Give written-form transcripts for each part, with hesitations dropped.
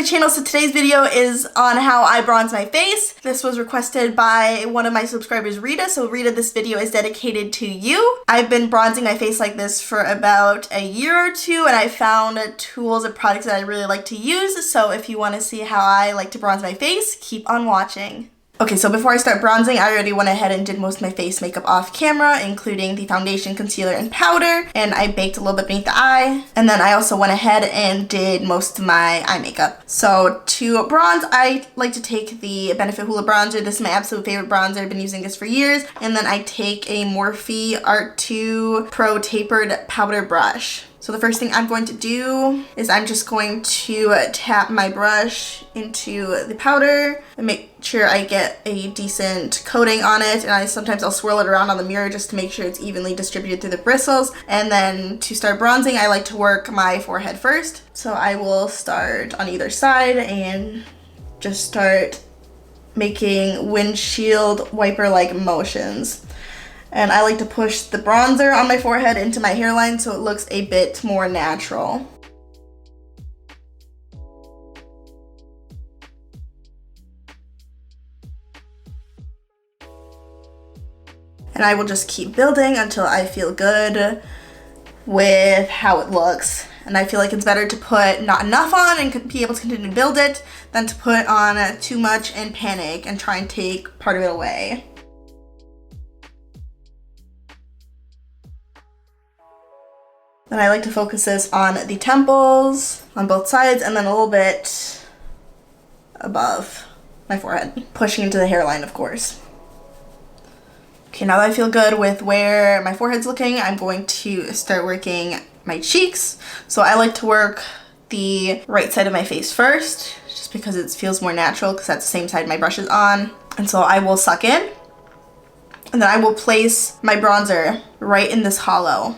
to the channel. So today's video is on how I bronze my face. This was requested by one of my subscribers, Rita. So Rita, this video is dedicated to you. I've been bronzing my face like this for about a year or two, and I found tools and products that I really like to use. So if you want to see how I like to bronze my face, keep on watching. Okay, so before I start bronzing, I already went ahead and did most of my face makeup off camera, including the foundation, concealer, and powder, and I baked a little bit beneath the eye. And then I also went ahead and did most of my eye makeup. So to bronze, I like to take the Benefit Hoola bronzer. This is my absolute favorite bronzer. I've been using this for years. And then I take a Morphe Art 2 Pro Tapered Powder Brush. So the first thing I'm going to do is I'm just going to tap my brush into the powder and make sure I get a decent coating on it. And sometimes I'll swirl it around on the mirror just to make sure it's evenly distributed through the bristles. And then to start bronzing, I like to work my forehead first. So I will start on either side and just start making windshield wiper-like motions. And I like to push the bronzer on my forehead into my hairline so it looks a bit more natural. And I will just keep building until I feel good with how it looks. And I feel like it's better to put not enough on and be able to continue to build it than to put on too much and panic and try and take part of it away. Then I like to focus this on the temples, on both sides, and then a little bit above my forehead, pushing into the hairline, of course. Okay, now that I feel good with where my forehead's looking, I'm going to start working my cheeks. So I like to work the right side of my face first, just because it feels more natural, because that's the same side my brush is on. And so I will suck in, and then I will place my bronzer right in this hollow.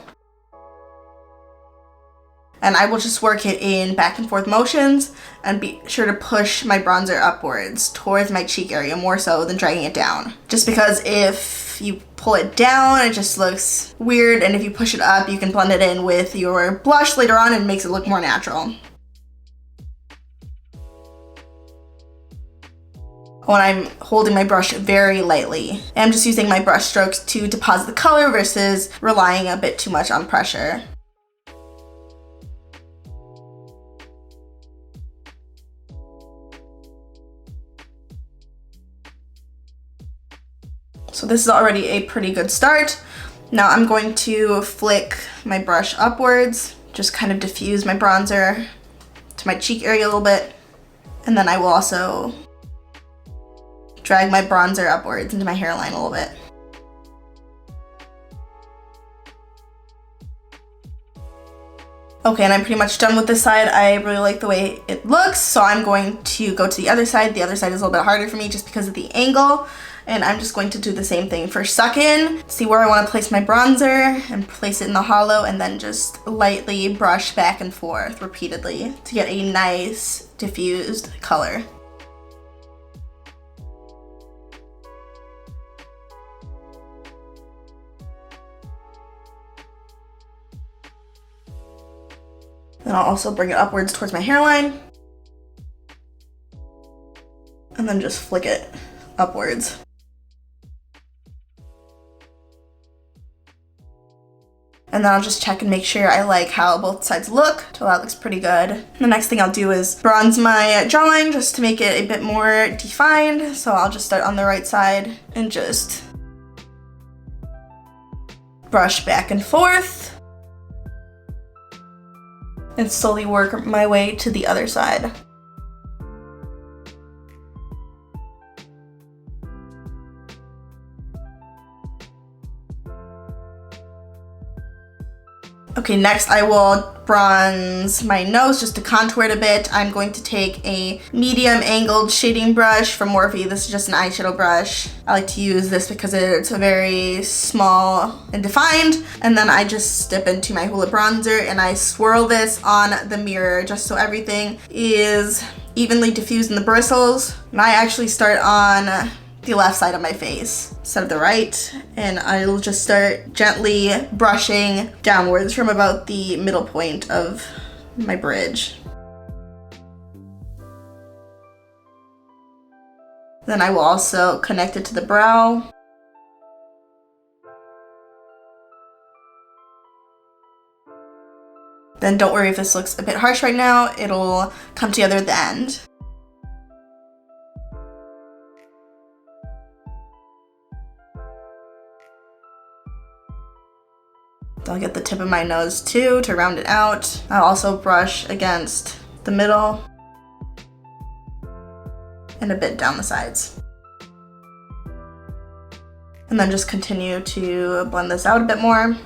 And I will just work it in back and forth motions and be sure to push my bronzer upwards towards my cheek area more so than dragging it down. Just because if you pull it down, it just looks weird, and if you push it up, you can blend it in with your blush later on and it makes it look more natural. When I'm holding my brush very lightly, I'm just using my brush strokes to deposit the color versus relying a bit too much on pressure. So this is already a pretty good start. Now I'm going to flick my brush upwards, just kind of diffuse my bronzer to my cheek area a little bit. And then I will also drag my bronzer upwards into my hairline a little bit. Okay, and I'm pretty much done with this side. I really like the way it looks, so I'm going to go to the other side. The other side is a little bit harder for me just because of the angle. And I'm just going to do the same thing. First, suck in, see where I want to place my bronzer, and place it in the hollow, and then just lightly brush back and forth repeatedly to get a nice diffused color. Then I'll also bring it upwards towards my hairline, and then just flick it upwards. And then I'll just check and make sure I like how both sides look. So that looks pretty good. The next thing I'll do is bronze my jawline just to make it a bit more defined. So I'll just start on the right side and just brush back and forth and slowly work my way to the other side. Okay, next I will bronze my nose just to contour it a bit. I'm going to take a medium angled shading brush from Morphe. This is just an eyeshadow brush. I like to use this because it's very small and defined. And then I just dip into my Hoola bronzer and I swirl this on the mirror just so everything is evenly diffused in the bristles. And I actually start on the left side of my face instead of the right, and I'll just start gently brushing downwards from about the middle point of my bridge. Then I will also connect it to the brow. Then don't worry if this looks a bit harsh right now, it'll come together at the end. I'll get the tip of my nose too to round it out. I'll also brush against the middle and a bit down the sides. And then just continue to blend this out a bit more.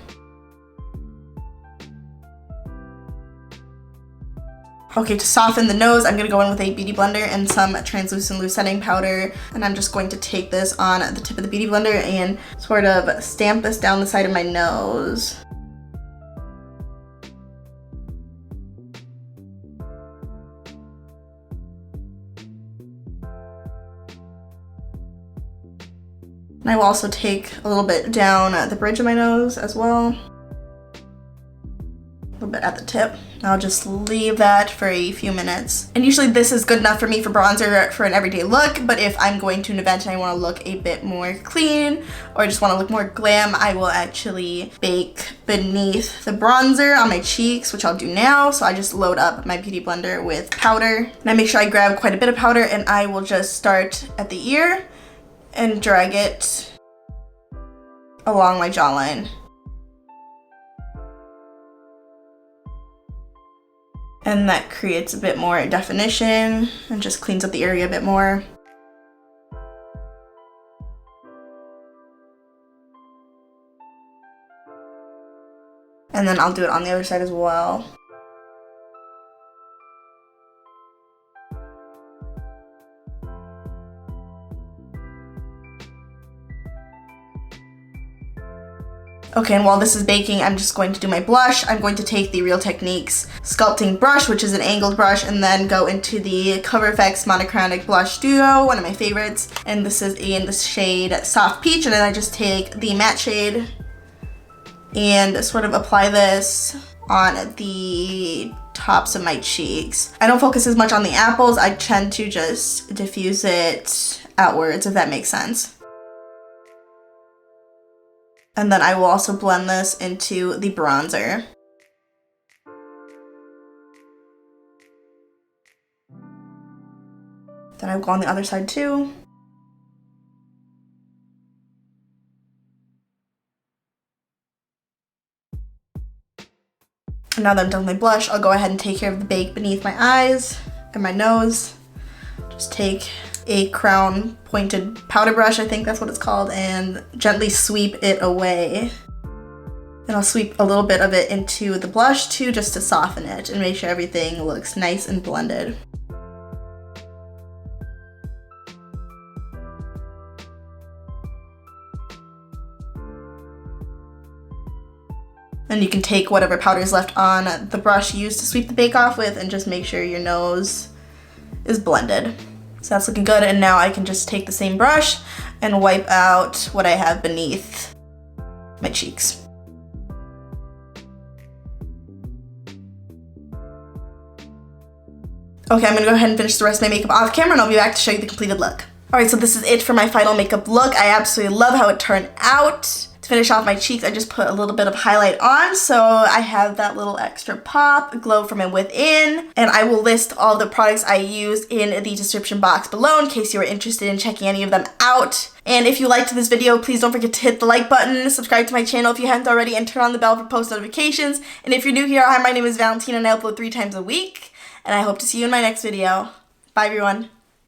Okay, to soften the nose, I'm gonna go in with a beauty blender and some translucent loose setting powder. And I'm just going to take this on the tip of the beauty blender and sort of stamp this down the side of my nose. And I will also take a little bit down the bridge of my nose as well. A little bit at the tip. I'll just leave that for a few minutes. And usually this is good enough for me for bronzer for an everyday look, but if I'm going to an event and I want to look a bit more clean or I just want to look more glam, I will actually bake beneath the bronzer on my cheeks, which I'll do now. So I just load up my beauty blender with powder. And I make sure I grab quite a bit of powder and I will just start at the ear and drag it along my jawline. And that creates a bit more definition and just cleans up the area a bit more. And then I'll do it on the other side as well. Okay, and while this is baking, I'm just going to do my blush. I'm going to take the Real Techniques sculpting brush, which is an angled brush, and then go into the Cover FX Monochromatic Blush Duo, one of my favorites. And this is in the shade Soft Peach, and then I just take the matte shade and sort of apply this on the tops of my cheeks. I don't focus as much on the apples. I tend to just diffuse it outwards, if that makes sense. And then I will also blend this into the bronzer. Then I will go on the other side too. And now that I'm done with my blush, I'll go ahead and take care of the bake beneath my eyes and my nose. Just take a crown pointed powder brush, I think that's what it's called, and gently sweep it away. And I'll sweep a little bit of it into the blush too, just to soften it and make sure everything looks nice and blended. And you can take whatever powder is left on the brush you used to sweep the bake off with and just make sure your nose is blended. So that's looking good, and now I can just take the same brush and wipe out what I have beneath my cheeks. Okay, I'm gonna go ahead and finish the rest of my makeup off camera and I'll be back to show you the completed look. Alright, so this is it for my final makeup look. I absolutely love how it turned out. To finish off my cheeks, I just put a little bit of highlight on, so I have that little extra pop, glow from within, and I will list all the products I used in the description box below in case you are interested in checking any of them out. And if you liked this video, please don't forget to hit the like button, subscribe to my channel if you haven't already, and turn on the bell for post notifications. And if you're new here, hi, my name is Valentina and I upload 3 times a week, and I hope to see you in my next video. Bye everyone.